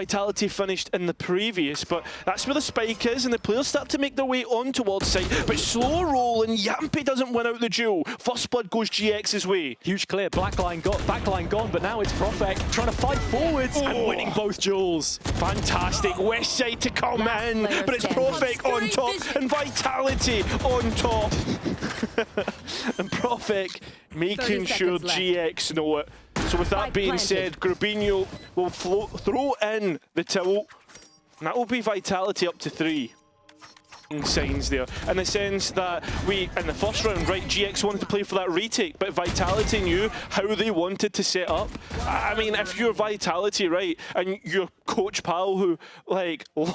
Vitality finished in the previous, but that's where the spike is, and the players start to make their way on towards site. But slow roll, and Yampi doesn't win out the duel. First blood goes GX's way. Huge clear, backline gone, but now it's Profek trying to fight forwards and winning both duels. Fantastic, west side to come in, but it's Profek on top and Vitality on top. And Profek making sure GX know it. So with that being said, Grubinho will throw in the tilt, and that will be Vitality up to 3. Signs there, in the sense that in the first round, right, GX wanted to play for that retake, but Vitality knew how they wanted to set up. I mean, if you're Vitality, right, and your coach pal who, like, you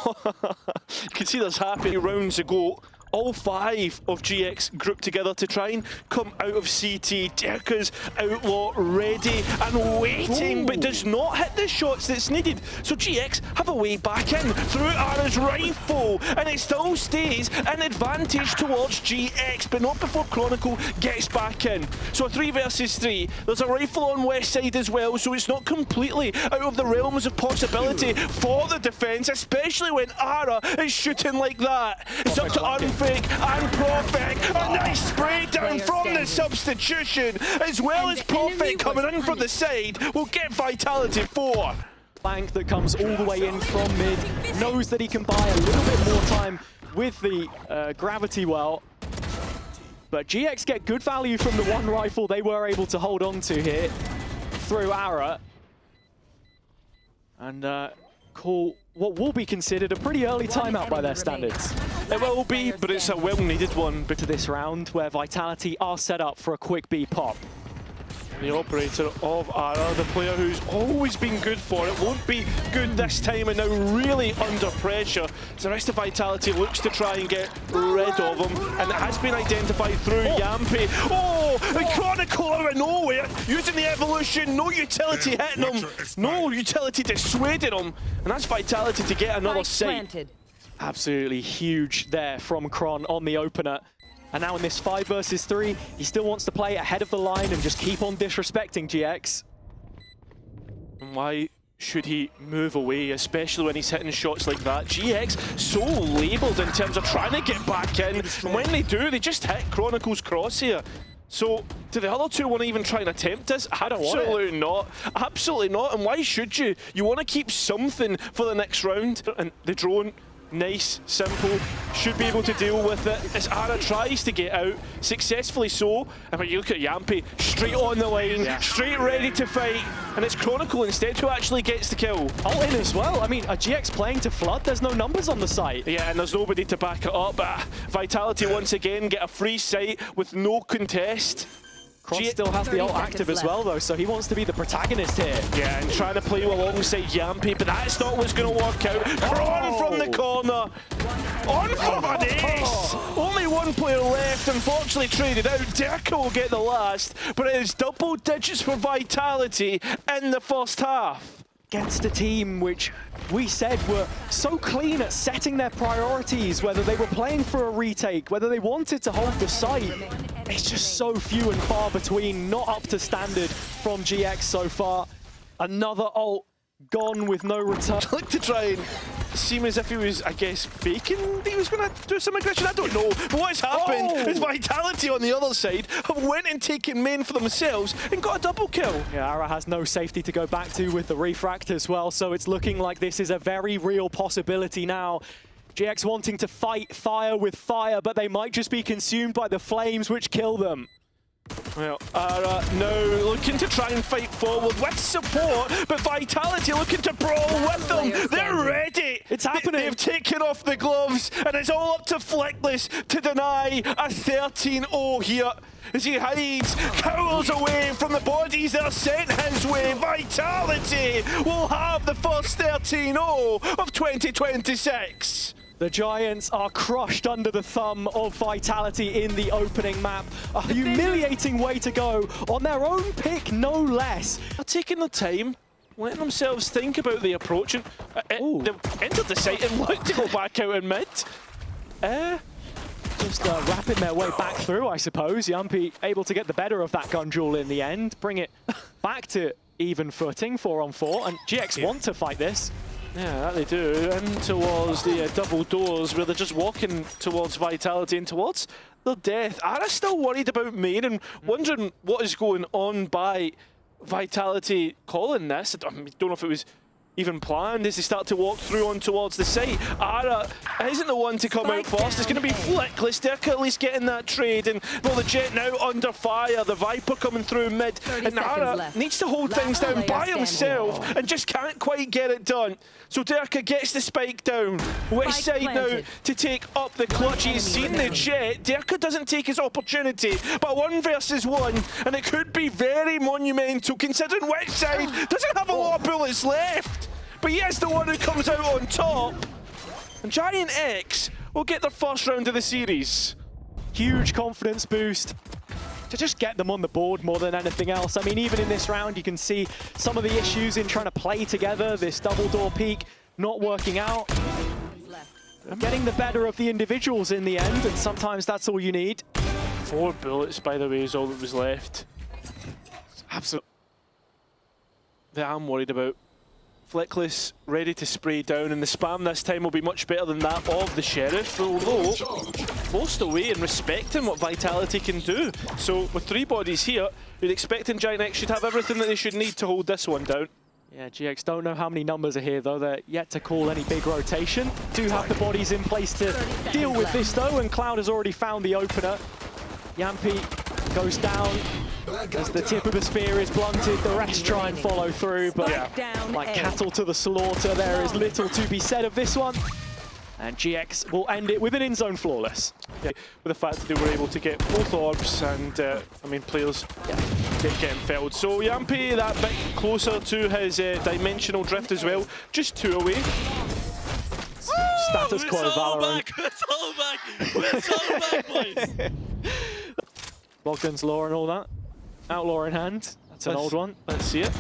can see this happen rounds ago, all 5 of GX grouped together to try and come out of CT. Derka's outlaw ready and waiting, but does not hit the shots that's needed. So GX have a way back in through Ara's rifle, and it still stays an advantage towards GX, but not before Chronicle gets back in. So a 3 versus 3. There's a rifle on west side as well, so it's not completely out of the realms of possibility for the defense, especially when Ara is shooting like that. It's up to Unfake and Profek. A nice spray down from the substitution, as well as Profek coming in from the side will get Vitality 4. Bank that comes all the way in from mid, knows that he can buy a little bit more time with the gravity well. But GX get good value from the one rifle they were able to hold on to here through Ara. And call what will be considered a pretty early timeout by their standards. It will be, but it's a well-needed one. To this round, where Vitality are set up for a quick B pop. The operator of Ara, the player who's always been good for it, won't be good this time, and now really under pressure. So the rest of Vitality looks to try and get rid of him, and it has been identified through Yampi. Oh, the Chronicle out of nowhere, using the evolution, no utility hitting him, no utility dissuading him, and that's Vitality to get another sight. Absolutely huge there from Kron on the opener. And now in this 5 versus 3, he still wants to play ahead of the line and just keep on disrespecting GX. And why should he move away, especially when he's hitting shots like that? GX so labelled in terms of trying to get back in, and when they do, they just hit Chronicle's crosshair. So, do the other two want to even try and attempt this? Absolutely not. Absolutely not. And why should you? You want to keep something for the next round. And the drone, nice, simple, should be able to deal with it as Ara tries to get out, successfully so. And when you look at Yampi, straight on the line, straight ready to fight, and it's Chronicle instead who actually gets the kill. All in as well. I mean, a GX playing to Flood, there's no numbers on the site. Yeah, and there's nobody to back it up. Vitality once again get a free sight with no contest. Kron still has the ult active as well, though, so he wants to be the protagonist here. Yeah, and trying to play alongside Yampi, but that's not what's going to work out. Kron from the corner. On from an ace! Only one player left, unfortunately traded out. Derka will get the last, but it is double digits for Vitality in the first half. Against a team which we said were so clean at setting their priorities, whether they were playing for a retake, whether they wanted to hold the site. It's just so few and far between, not up to standard from GX so far. Another ult gone with no return. I'd like to try and seem as if he was, I guess, faking that he was going to do some aggression. I don't know. But what's happened is Vitality on the other side have went and taken main for themselves and got a double kill. Yeah, Ara has no safety to go back to with the refract as well, so it's looking like this is a very real possibility now. GX wanting to fight fire with fire, but they might just be consumed by the flames which kill them. Well, Ara now looking to try and fight forward with support, but Vitality looking to brawl with them. They're ready. It's happening. They've taken off the gloves, and it's all up to Flickless to deny a 13-0 here. As he hides, cowers away from the bodies that are sent his way. Vitality will have the first 13-0 of 2026. The Giants are crushed under the thumb of Vitality in the opening map. A humiliating way to go on their own pick, no less. They're taking the time, letting themselves think about the approach, and they've entered the site and looked to go back out in mid. Just wrapping their way back through, I suppose. Yampi able to get the better of that gun duel in the end, bring it back to even footing, 4-on-4, and GX want to fight this. Yeah, that they do. And towards the double doors where they're just walking towards Vitality and towards their death. Ara's still worried about main and wondering what is going on by Vitality calling this. I don't know if it was even planned as they start to walk through on towards the site. Ara isn't the one to come out first. It's going to be Flickless. Dirk at least getting that trade. And well, the Jet now under fire. The Viper coming through mid. And Ara needs to hold things down by himself and just can't quite get it done. So Dirk gets the spike down. West side now to take up the clutch. He's seen the Jet. Dirk doesn't take his opportunity. But 1 versus 1. And it could be very monumental considering West side doesn't have a lot of bullets left. But he is the one who comes out on top. And GIANTX will get their first round of the series. Huge confidence boost to just get them on the board more than anything else. I mean, even in this round, you can see some of the issues in trying to play together. This double door peak not working out. Getting the better of the individuals in the end, and sometimes that's all you need. 4 bullets, by the way, is all that was left. Absolutely. That I'm worried about. Flickless ready to spray down, and the spam this time will be much better than that of the Sheriff, although forced away and respecting what Vitality can do. So with 3 bodies here, you're expecting GIANTX should have everything that they should need to hold this one down. Yeah, GX don't know how many numbers are here though. They're yet to call any big rotation. Do have the bodies in place to deal with this though, and Cloud has already found the opener. Yampi goes down as the tip of the spear is blunted. The rest try and follow through, but like cattle to the slaughter, there is little to be said of this one. And GX will end it with an in-zone flawless. Yeah, with the fact that they were able to get both orbs and, I mean, players getting felled. So Yampi that bit closer to his dimensional drift as well, just 2 away. Status quo Valorant. It's all back! It's all back, boys! Bogdan's law and all that. Outlaw in hand. That's an old one. Let's see it.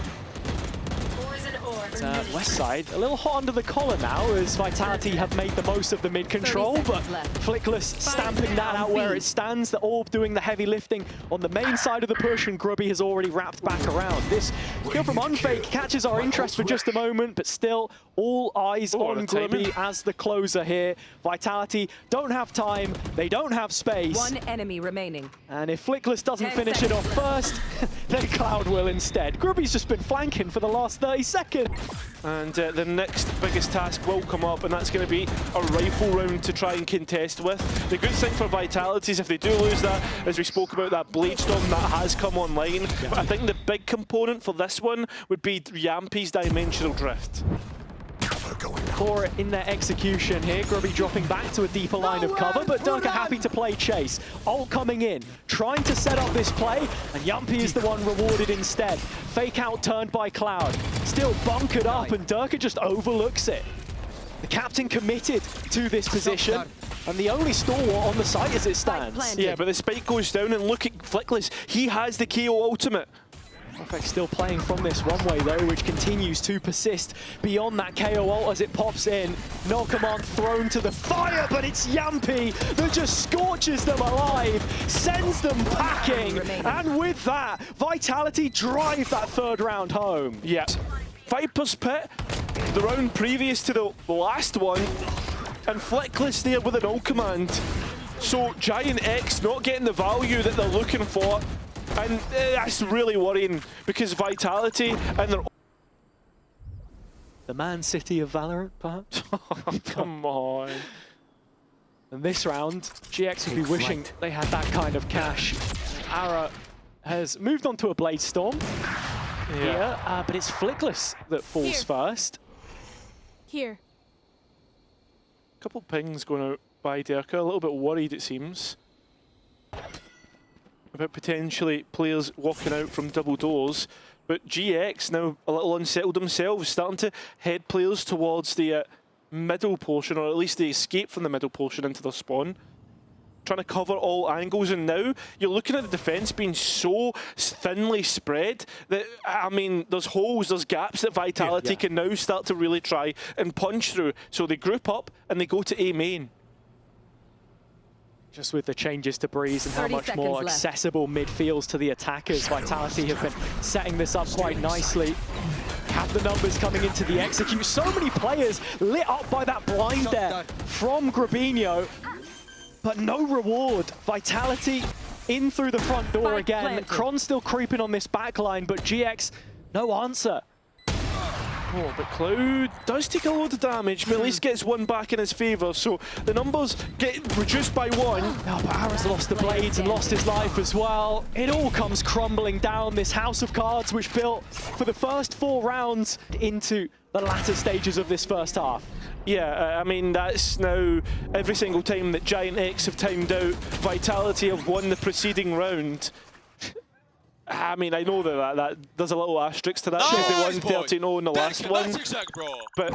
West side, a little hot under the collar now as Vitality have made the most of the mid control, but Flickless stamping that out where it stands. The Orb doing the heavy lifting on the main side of the push, and Grubby has already wrapped back around. This kill from Unfake catches our interest for just a moment, but still all eyes on Grubby as the closer here. Vitality don't have time, they don't have space. 1 enemy remaining. And if Flickless doesn't finish it off first, then Cloud will instead. Grubby's just been flanking for the last 30 seconds. And the next biggest task will come up, and that's going to be a rifle round to try and contest with. The good thing for Vitality is if they do lose that, as we spoke about, that Blade Storm that has come online. But I think the big component for this one would be Yampi's dimensional drift. For in their execution here, Grubby dropping back to a deeper line of cover, but Dirk are happy to play chase. Ult coming in, trying to set up this play, and Yampi is the one rewarded instead. Fake out turned by Cloud, still bunkered up, and Dirk just overlooks it. The captain committed to this position, and the only stalwart on the site as it stands. Yeah, but the spike goes down, and look at Flickless. He has the KO ultimate. Perfect still playing from this runway though, which continues to persist beyond that KO ult as it pops in. No command thrown to the fire, but it's Yampi that just scorches them alive, sends them packing, and with that, Vitality drive that 3rd round home. Yeah. Viper's Pit, the round previous to the last one, and Flickless there with an ult command. So GIANTX not getting the value that they're looking for. And that's really worrying because Vitality and their... The Man City of Valorant, perhaps? Oh, come on. And this round, GX would be wishing they had that kind of cash. Ara has moved on to a Blade Storm here, but it's Flickless that falls first. Here. Couple pings going out by Derka, a little bit worried it seems about potentially players walking out from double doors, but GX now a little unsettled themselves, starting to head players towards the middle portion, or at least the escape from the middle portion into their spawn. Trying to cover all angles, and now you're looking at the defense being so thinly spread that, I mean, there's holes, there's gaps that Vitality can now start to really try and punch through. So they group up and they go to A main. Just with the changes to Breeze and how much more accessible mid feels to the attackers, Vitality have been setting this up quite nicely. have the numbers coming into the execute. So many players lit up by that blind there from Grabinho, but no reward. Vitality in through the front door Spike again. planted. Kron still creeping on this back line, but GX, no answer. Oh, but Cloud does take a load of damage, but at least gets one back in his favour, so the numbers get reduced by one. Oh, but Ara's lost the blades and lost his life as well. It all comes crumbling down, this house of cards which built for the first 4 rounds into the latter stages of this first half. Yeah, I mean, that's now every single time that GIANTX have timed out, Vitality have won the preceding round. I mean, I know that there's a little asterisk to that because they won 13-0 in the last one. But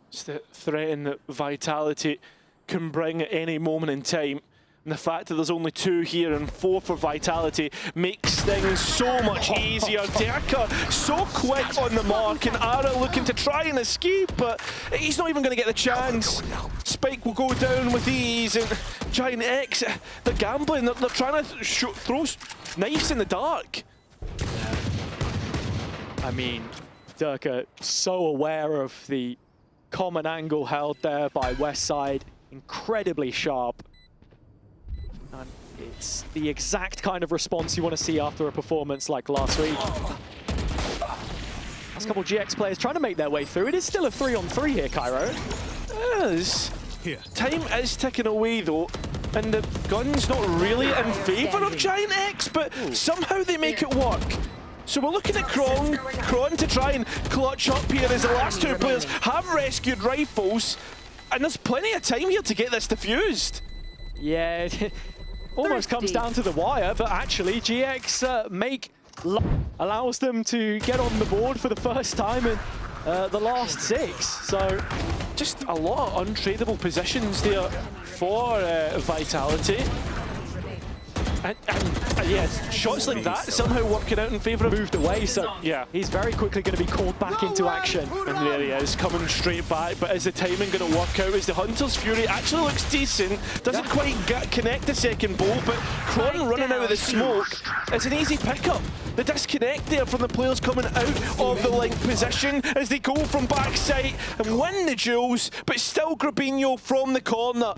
it's the threat that Vitality can bring at any moment in time. And the fact that there's only 2 here and 4 for Vitality makes things so much easier. Derka so quick on the mark, and Ara looking to try and escape, but he's not even going to get the chance. Spike will go down with ease, and GIANTX, they're gambling. They're trying to throw knives in the dark. I mean, Derka so aware of the common angle held there by Westside, incredibly sharp. And it's the exact kind of response you want to see after a performance like last week. Last couple GX players trying to make their way through. It is still a 3-on-3 here, Cairo. Time is ticking away though, and the gun's not really in favour of GIANTX, but somehow they make it work. So we're looking at Kron to try and clutch up here as the last 2 players have rescued rifles, and there's plenty of time here to get this defused. Yeah, it almost comes down to the wire, but actually GX allows them to get on the board for the first time in the last 6. So just a lot of untradeable positions there for Vitality. And yes, shots like that somehow working out in favour of... Moved away, so yeah, he's very quickly going to be called back into action. And there he is, coming straight back, but is the timing going to work out? As the Hunter's Fury actually looks decent, doesn't quite connect the second ball, but Kron running out of the smoke, it's an easy pickup. The disconnect there from the players coming out of the link position as they go from backside and win the duels, but still Grabinho from the corner.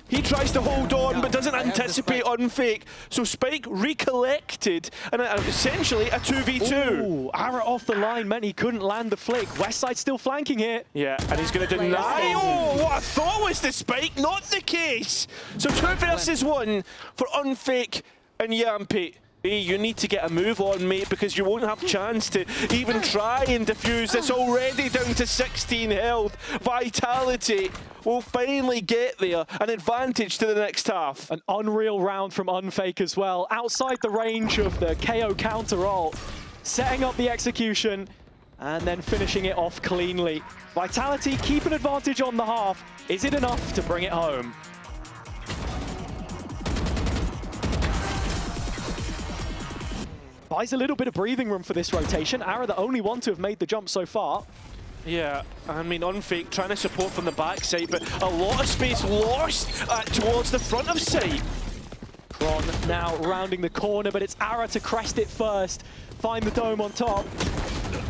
He tries to hold on, but doesn't anticipate unfake. So Spike recollected, and essentially a 2v2. Ooh, Ara off the line meant he couldn't land the flick. Westside still flanking here. Yeah, and he's going to deny. Oh, what I thought was the Spike, not the case. So 2 versus 1 for unfake and Yampi. Hey, you need to get a move on, mate, because you won't have a chance to even try and defuse this. Already down to 16 health. Vitality will finally get there. An advantage to the next half. An unreal round from Unfake as well. Outside the range of the KO counter ult. Setting up the execution and then finishing it off cleanly. Vitality keep an advantage on the half. Is it enough to bring it home? Buys a little bit of breathing room for this rotation. Ara the only one to have made the jump so far. Yeah, I mean, Unfake trying to support from the backside, but a lot of space lost towards the front of site. Kron now rounding the corner, but it's Ara to crest it first. Find the dome on top.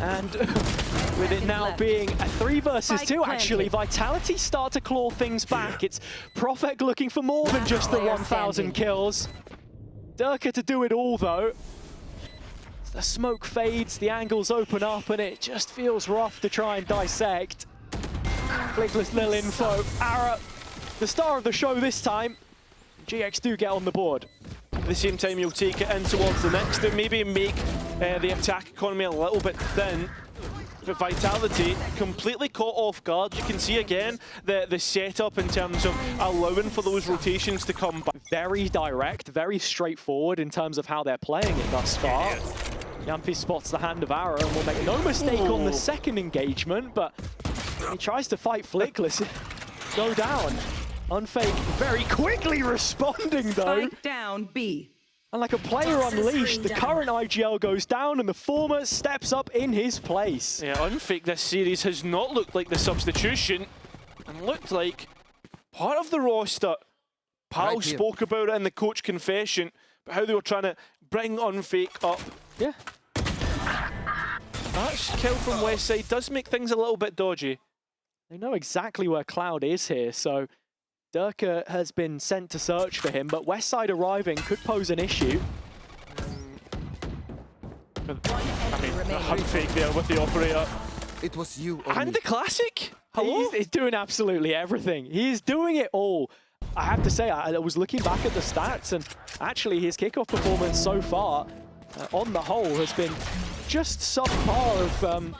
And with it now being a 3 versus 2, actually, Vitality start to claw things back. It's Prophet looking for more than just the 1,000 kills. Derka to do it all, though. The smoke fades, the angles open up, and it just feels rough to try and dissect. Flickless little info. Ara, the star of the show this time. GX do get on the board. At the same time, you'll take it in towards the next and maybe make the attack economy a little bit thin. But Vitality completely caught off guard. You can see again the setup in terms of allowing for those rotations to come back. Very direct, very straightforward in terms of how they're playing it thus far. Yampi spots the hand of Ara and will make no mistake on the second engagement, but he tries to fight Flickless. Go down. Unfake very quickly responding though. Spike down B. And like a player unleashed, the current IGL goes down and the former steps up in his place. Yeah, Unfake this series has not looked like the substitution and looked like part of the roster. Pal spoke about it in the coach confession, but how they were trying to bring Unfake up. Yeah. That kill from Westside does make things a little bit dodgy. They know exactly where Cloud is here, so Durka has been sent to search for him, but Westside arriving could pose an issue. I mean, the hunt fake there with the operator. It was you or And me. the classic? Hello? He's doing absolutely everything. He's doing it all. I have to say, I was looking back at the stats, and actually his kickoff performance so far, on the whole, has been just subpar of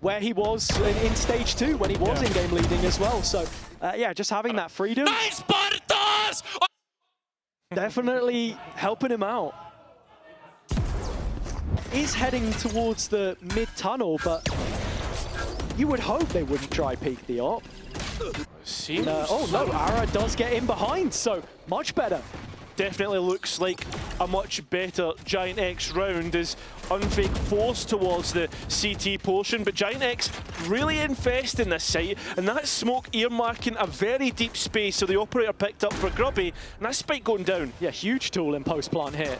where he was in stage 2 when he was in-game leading as well. So, yeah, just having that freedom. Nice Spartans! Definitely helping him out. He's heading towards the mid-tunnel, but you would hope they wouldn't try peek the op. Seems Oh no, Ara does get in behind, so much better. definitely looks like a much better GIANTX round as Unfake forced towards the CT portion, but GIANTX really invest in this site, and that smoke earmarking a very deep space, so the operator picked up for Grubby, and that spike going down. Yeah, huge tool in post-plant here.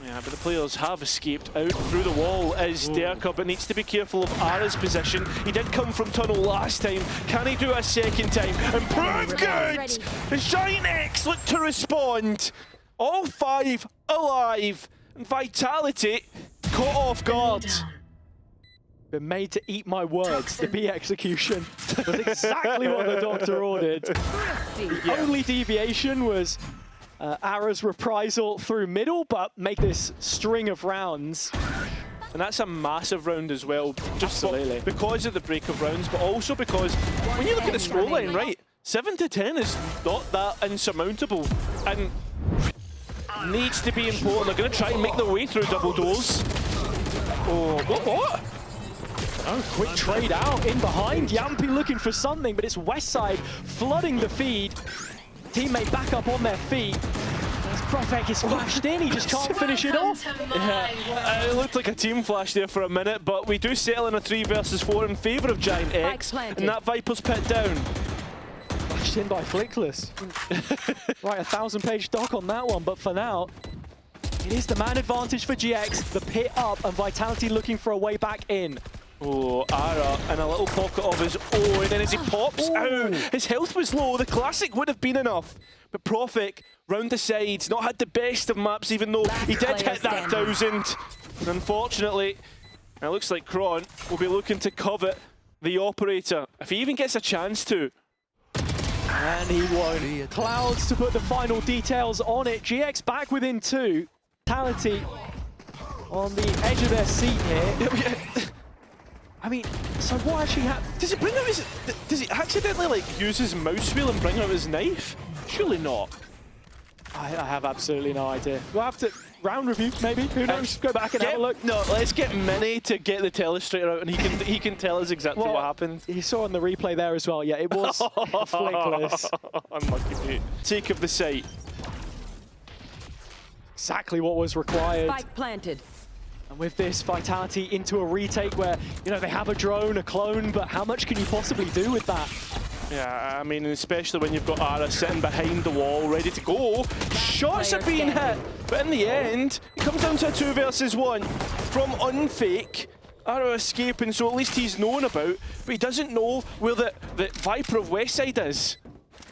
Yeah, but the players have escaped out through the wall as Durka, but needs to be careful of Ara's position. He did come from tunnel last time. Can he do it a second time and prove good? As GIANTX look to respond. All 5 alive, and Vitality caught off guard. Been made to eat my words. The B execution was exactly what the doctor ordered. The only deviation was Ara's reprisal through middle, but make this string of rounds. And that's a massive round as well. Just Absolutely. because of the break of rounds, but also because when you look at the score line, right, 7 to 10 is not that insurmountable. And needs to be important. They're going to try and make their way through double doors. Oh, what? Oh, quick trade out in behind. Yampi looking for something, but it's Westside flooding the feed. Teammate back up on their feet. As Profek is flashed in, he just can't finish it off. Yeah, it looked like a team flash there for a minute, but we do settle in a 3 versus 4 in favour of GIANTX, and that Viper's pit down. Flashed in by Flickless. Right, 1,000-page doc on that one, but for now, it is the man advantage for GX. The pit up, and Vitality looking for a way back in. Oh, Ara in a little pocket of his own, and as he pops out, his health was low. The classic would have been enough, but Profik round the sides, not had the best of maps, even though he did hit that 1,000. And unfortunately, it looks like Kron will be looking to covet the operator, if he even gets a chance to. And he won't. Clouds to put the final details on it. GX back within 2. Vitality on the edge of their seat here. I mean, so what actually happened? Does he bring out his... Does he accidentally, like, use his mouse wheel and bring out his knife? Surely not. I have absolutely no idea. We'll have to round review, maybe. Who knows? Go back and have a look. No, let's get Minnie to get the telestrator out, and he can tell us exactly what happened. You saw on the replay there as well. Yeah, it was Flickless. Unlucky mate. Take of the site. Exactly what was required. Spike planted. And with this, Vitality into a retake where, you know, they have a drone, a clone, but how much can you possibly do with that? Yeah, I mean, especially when you've got Ara sitting behind the wall, ready to go. Shots are being hit, but in the end, it comes down to a 2 versus 1 from Unfake. Ara escaping, so at least he's known about, but he doesn't know where the Viper of Westside is.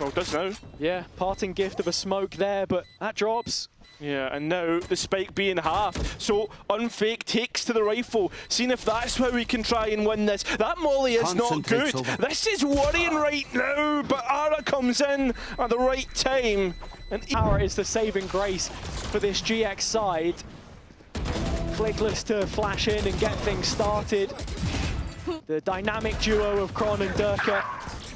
Well, does now. Yeah, parting gift of a smoke there, but that drops. Yeah, and now the spike being half. So Unfake takes to the rifle, seeing if that's how we can try and win this. That molly is not good. This is worrying right now, but Ara comes in at the right time. And Ara is the saving grace for this GX side. Flickless to flash in and get things started. The dynamic duo of Kron and Durka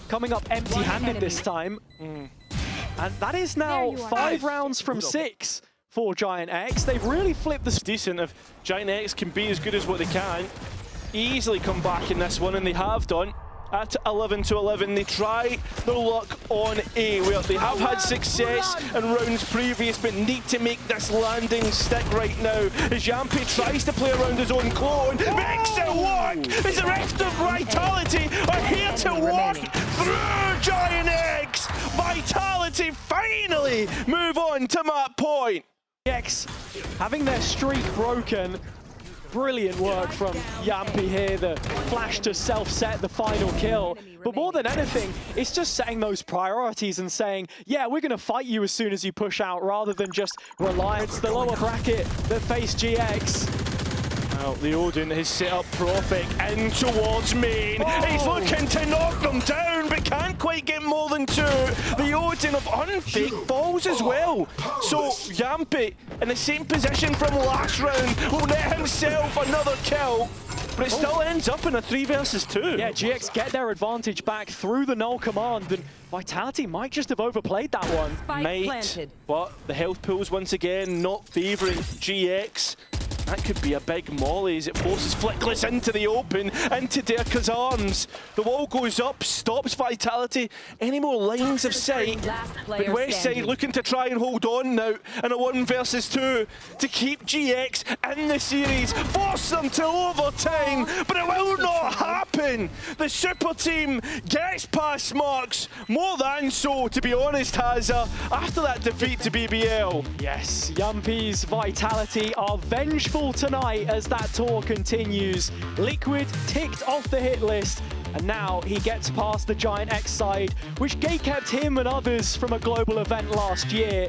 coming up empty-handed this time. And that is now 5 rounds from 6 for GIANTX. They've really flipped the... decent if GIANTX can be as good as what they can. Easily come back in this one, and they have done. At 11 to 11, they try their luck on A, where they have had success in rounds previous, but need to make this landing stick right now. As Yampi tries to play around his own clone, makes it work! As the rest of Vitality are here to walk through GIANTX! Vitality finally move on to map point! GX having their streak broken. Brilliant work from Yampi here, the flash to self-set the final kill. But more than anything, it's just setting those priorities and saying, yeah, we're going to fight you as soon as you push out, rather than just rely on the lower bracket that face GX. Now, the Odin has set up Profik in towards main. Oh. He's looking to knock them down, but can't quite get more than two. The Odin of Unfake falls as well. So, Yampi, in the same position from last round, will net himself another kill. But it still ends up in a 3 versus 2. Yeah, GX get their advantage back through the null command, and Vitality might just have overplayed that one. Spike planted. But the health pools once again not favouring GX. That could be a big molly as it forces Flickless into the open, into Derka's arms. The wall goes up, stops Vitality. Any more lines of sight? But Westside looking to try and hold on now in a 1 versus 2 to keep GX in the series, force them to overtime, but it will not happen. The super team gets past Marks, more than so, to be honest, Hazza, after that defeat to BBL. Yes, Yampi's Vitality are vengeful tonight as that tour continues. Liquid ticked off the hit list, and now he gets past the GIANTX side, which gatekept him and others from a global event last year.